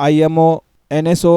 IMO, NSO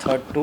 3rd to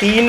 3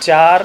4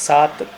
7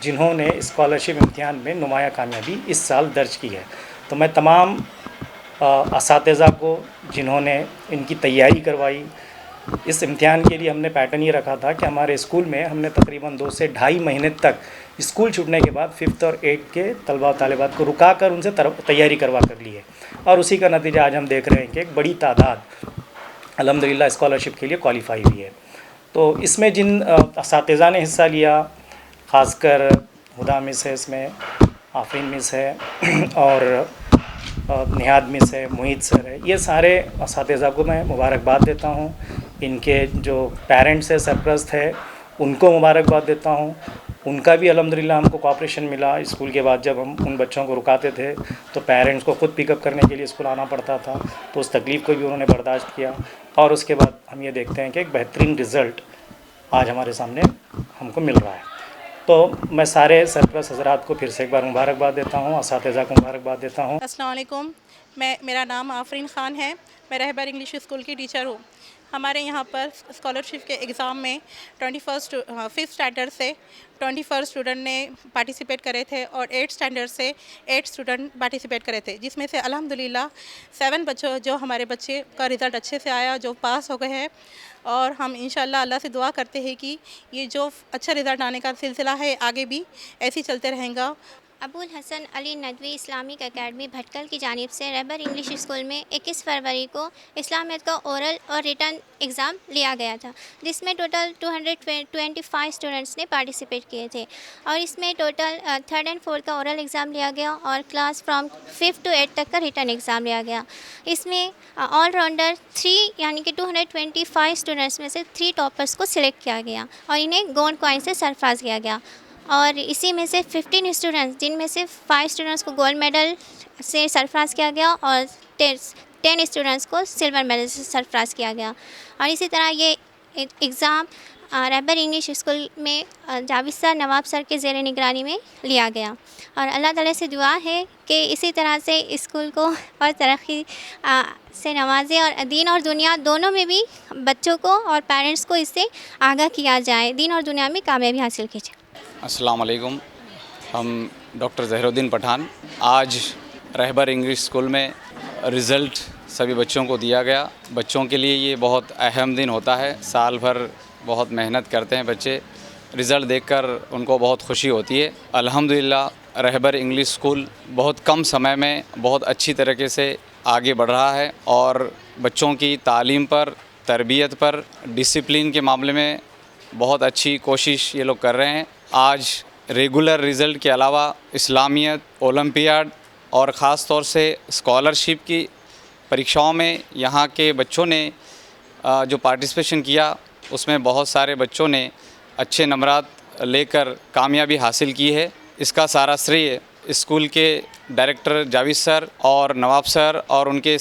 جنہوں نے scholarship امتحان میں نمایاں کامیابی اس سال درج کی ہے. تو میں تمام اساتذہ کو جنہوں نے ان کی تیاری کروائی، اس امتحان کے لیے ہم نے پیٹرن یہ رکھا تھا کہ ہمارے اسکول میں ہم نے تقریباً 2 سے 2.5 مہینے تک اسکول چھوٹنے کے بعد 5th اور 8th کے طلباء و طالبات کو رکا کر ان سے تیاری کروا کر لی ہے، اور اسی کا نتیجہ آج ہم دیکھ رہے ہیں کہ ایک بڑی تعداد الحمدللہ اسکالرشپ کے لیے کوالیفائی ہوئی ہے. تو اس میں جن اساتذہ نے حصہ لیا، خاص کر ہدا مس ہے، اس میں آفرین مس ہے، اور نہاد مس ہے، محیط سر ہے، یہ سارے اساتذہ کو میں مبارکباد دیتا ہوں. ان کے جو پیرنٹس ہے، سرپرست ہے، ان کو مبارکباد دیتا ہوں. ان کا بھی الحمدللہ ہم کو کوآپریشن ملا. اسکول کے بعد جب ہم ان بچوں کو رکاتے تھے تو پیرنٹس کو خود پک اپ کرنے کے لیے اسکول آنا پڑتا تھا، تو اس تکلیف کو بھی انہوں نے برداشت کیا، اور اس کے بعد ہم یہ دیکھتے ہیں کہ ایک بہترین رزلٹ آج ہمارے سامنے ہم کو مل رہا ہے. تو میں سارے سرپرست حضرات کو پھر سے ایک بار مبارکباد دیتا ہوں، اساتذہ کو مبارکباد دیتا ہوں. السلام علیکم. میرا نام آفرین خان ہے. میں رہبر انگلش اسکول کی ٹیچر ہوں. ہمارے یہاں پر اسکالرشپ کے ایگزام میں 5th اسٹینڈرڈ سے 21 اسٹوڈنٹ نے پارٹیسپیٹ کرے تھے، اور 8th اسٹینڈرڈ سے 8 اسٹوڈنٹ پارٹیسپیٹ کرے تھے، جس میں سے الحمدللہ 7 بچوں جو ہمارے بچے کا رزلٹ اچھے سے آیا، جو پاس ہو گئے ہیں. اور ہم انشاءاللہ اللہ سے دعا کرتے ہیں کہ یہ جو اچھا رزلٹ آنے کا سلسلہ ہے آگے بھی ایسے ہی چلتے رہیں گا. ابو الحسن علی ندوی اسلامک اکیڈمی بھٹکل کی جانب سے رہبر انگلش اسکول میں 21 فروری کو اسلامیت کا اورل اور ریٹن ایگزام لیا گیا تھا، جس میں ٹوٹل 225 اسٹوڈنٹس نے پارٹیسپیٹ کیے تھے، اور اس میں ٹوٹل 3rd and 4th کا اورل ایگزام لیا گیا، اور class from 5th to 8th تک کا ریٹن ایگزام لیا گیا. اس میں آل راؤنڈر 3 یعنی کہ 225 اسٹوڈنٹس میں سے 3 ٹاپرس کو سلیکٹ کیا گیا، اور انہیں گولڈ کوائن سے سرفراز کیا گیا. اور اسی میں سے 15 اسٹوڈنٹس، جن میں سے 5 اسٹوڈنٹس کو گولڈ میڈل سے سرفراز کیا گیا، اور 10 اسٹوڈنٹس کو سلور میڈل سے سرفراز کیا گیا. اور اسی طرح یہ ایگزام رہبر انگلش اسکول میں جاوید سر، نواب سر کے زیر نگرانی میں لیا گیا. اور اللہ تعالیٰ سے دعا ہے کہ اسی طرح سے اسکول کو اور ترقی سے نوازے، اور دین اور دنیا دونوں میں بھی بچوں کو اور پیرنٹس کو اس سے آگاہ کیا جائے، دین اور دنیا میں کامیابی حاصل کی جائے. السلام علیکم. ہم ڈاکٹر ظہیر الدین پٹھان. آج رہبر انگلش اسکول میں رزلٹ سبھی بچوں کو دیا گیا. بچوں کے لیے یہ بہت اہم دن ہوتا ہے. سال بھر بہت محنت کرتے ہیں بچے، رزلٹ دیکھ کر ان کو بہت خوشی ہوتی ہے. الحمدللہ رہبر انگلش اسکول بہت کم سمے میں بہت اچھی طریقے سے آگے بڑھ رہا ہے، اور بچوں کی تعلیم پر، تربیت پر، ڈسپلن کے معاملے میں بہت اچھی کوشش یہ لوگ کر رہے ہیں. آج ریگولر رزلٹ کے علاوہ اسلامیت، اولمپیاڈ اور خاص طور سے اسکالرشپ کی پریکشاؤں میں یہاں کے بچوں نے جو پارٹیسپیشن کیا، اس میں بہت سارے بچوں نے اچھے نمبرات لے کر کامیابی حاصل کی ہے. اس کا سارا شریع اسکول کے ڈائریکٹر جاوید سر اور نواب سر اور ان کے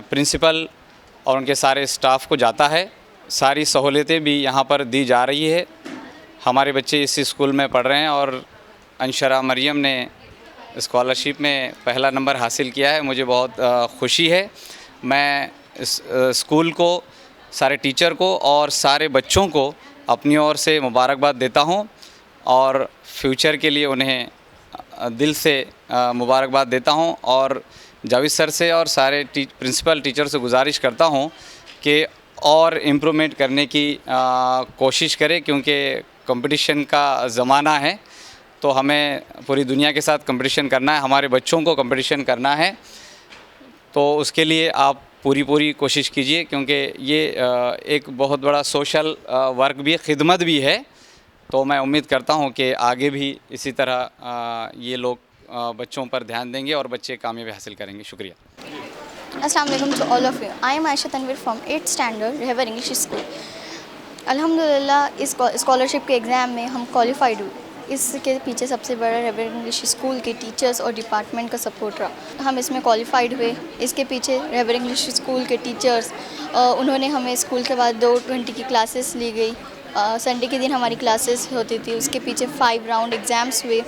پرنسپل اور ان کے سارے اسٹاف کو جاتا ہے. ساری سہولتیں بھی یہاں پر دی جا رہی ہے. ہمارے بچے اس اسکول میں پڑھ رہے ہیں، اور انشرا مریم نے اسکالرشپ میں پہلا نمبر حاصل کیا ہے. مجھے بہت خوشی ہے. میں اس اسکول کو، سارے ٹیچر کو اور سارے بچوں کو اپنی اور سے مبارکباد دیتا ہوں، اور فیوچر کے لیے انہیں دل سے مبارکباد دیتا ہوں. اور جاوید سر سے اور سارے پرنسپل ٹیچر سے گزارش کرتا ہوں کہ اور امپرومنٹ کرنے کی کوشش کرے، کیونکہ کمپٹیشن کا زمانہ ہے، تو ہمیں پوری دنیا کے ساتھ کمپٹیشن کرنا ہے، ہمارے بچوں کو کمپٹیشن کرنا ہے. تو اس کے لیے آپ پوری کوشش کیجئے، کیونکہ یہ ایک بہت بڑا سوشل ورک بھی، خدمت بھی ہے. تو میں امید کرتا ہوں کہ آگے بھی اسی طرح یہ لوگ بچوں پر دھیان دیں گے اور بچے کامیابی حاصل کریں گے. شکریہ. السلام علیکم to all of you. I am Ayesha Tanveer from 8th standard Rehbar English school. الحمدللہ اس اسکالرشپ کے ایگزام میں ہم کوالیفائڈ ہوئے. اس کے پیچھے سب سے بڑا رہبر انگلش اسکول کے ٹیچرز اور ڈپارٹمنٹ کا سپورٹ رہا. ہم اس میں کوالیفائڈ ہوئے. اس کے پیچھے رہبر انگلش اسکول کے ٹیچرز، انہوں نے ہمیں اسکول کے بعد 2 گھنٹے کی کلاسز لی گئی. سنڈے کے دن ہماری کلاسز ہوتی تھی. اس کے پیچھے 5 راؤنڈ ایگزامس ہوئے،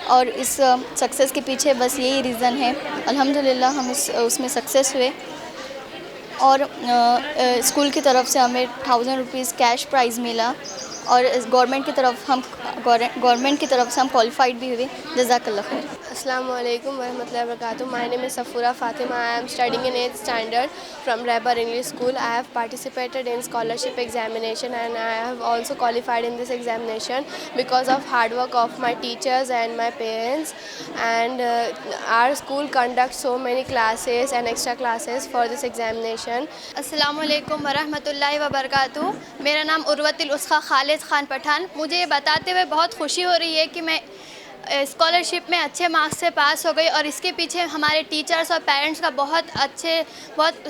اور اس سکسیس کے پیچھے بس یہی ریزن ہے. الحمدللہ ہم اس میں سکسیس ہوئے، اور اسکول کی طرف سے ہمیں 1000 روپیز کیش پرائز ملا. اور گورنمنٹ کی طرف سے ہم کوالیفائڈ بھی ہوئے. جزاک اللہ خیر. السلام علیکم ورحمۃ اللہ وبرکاتہ. My name is Safura Fatima. I am studying in 8th standard from Rehbar English School. I have participated in scholarship examination and I have also qualified in this examination because of hard work of my teachers and my parents. And our school conducts so many classes and extra classes for this examination. السلام علیکم ورحمۃ اللہ وبرکاتہ. میرا نام عروۃ الاسقا خالد خان پٹھان. مجھے یہ بتاتے ہوئے بہت خوشی ہو رہی ہے کہ میں اسکالرشپ میں اچھے مارکس سے پاس ہو گئی, اور اس کے پیچھے ہمارے ٹیچرس اور پیرنٹس کا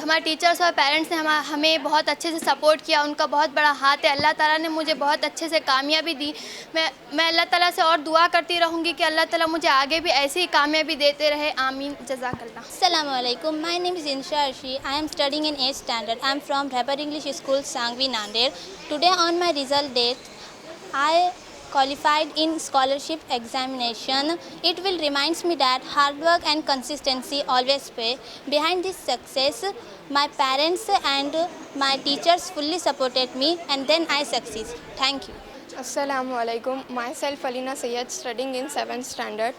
ہمارے ٹیچرس اور پیرنٹس نے ہمیں بہت اچھے سے سپورٹ کیا. ان کا بہت بڑا ہاتھ ہے. اللہ تعالیٰ نے مجھے بہت اچھے سے کامیابی دی. میں اللہ تعالیٰ سے اور دعا کرتی رہوں گی کہ اللہ تعالیٰ مجھے آگے بھی ایسی ہی کامیابی دیتے رہے. آمین. جزاک اللہ. السلام علیکم. My name is Insha Arshi. I am studying in 8th standard. I am from Rehbar English School, Sangvi, Nanded. Today on my result date, I qualified in scholarship examination. It will reminds me that hard work and consistency always pay. Behind this success, my parents and my teachers fully supported me, and then I succeed. Thank you. Assalamu alaikum. Myself Alina Sayyed, studying in 7th standard.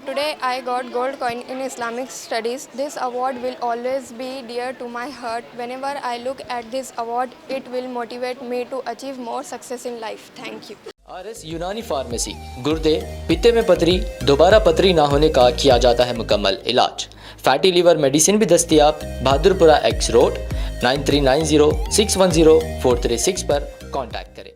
Today I got gold coin in Islamic studies. This award will always be dear to my heart. Whenever I look at this award, it will motivate me to achieve more success in life. Thank you. RS یونانی pharmacy. گردے پتے میں پتری دوبارہ پتری نہ ہونے کا کیا جاتا ہے مکمل علاج. فیٹی لیور میڈیسن بھی دستیاب. Bahadurpura x road. 9390610436 پر کانٹیکٹ کریں.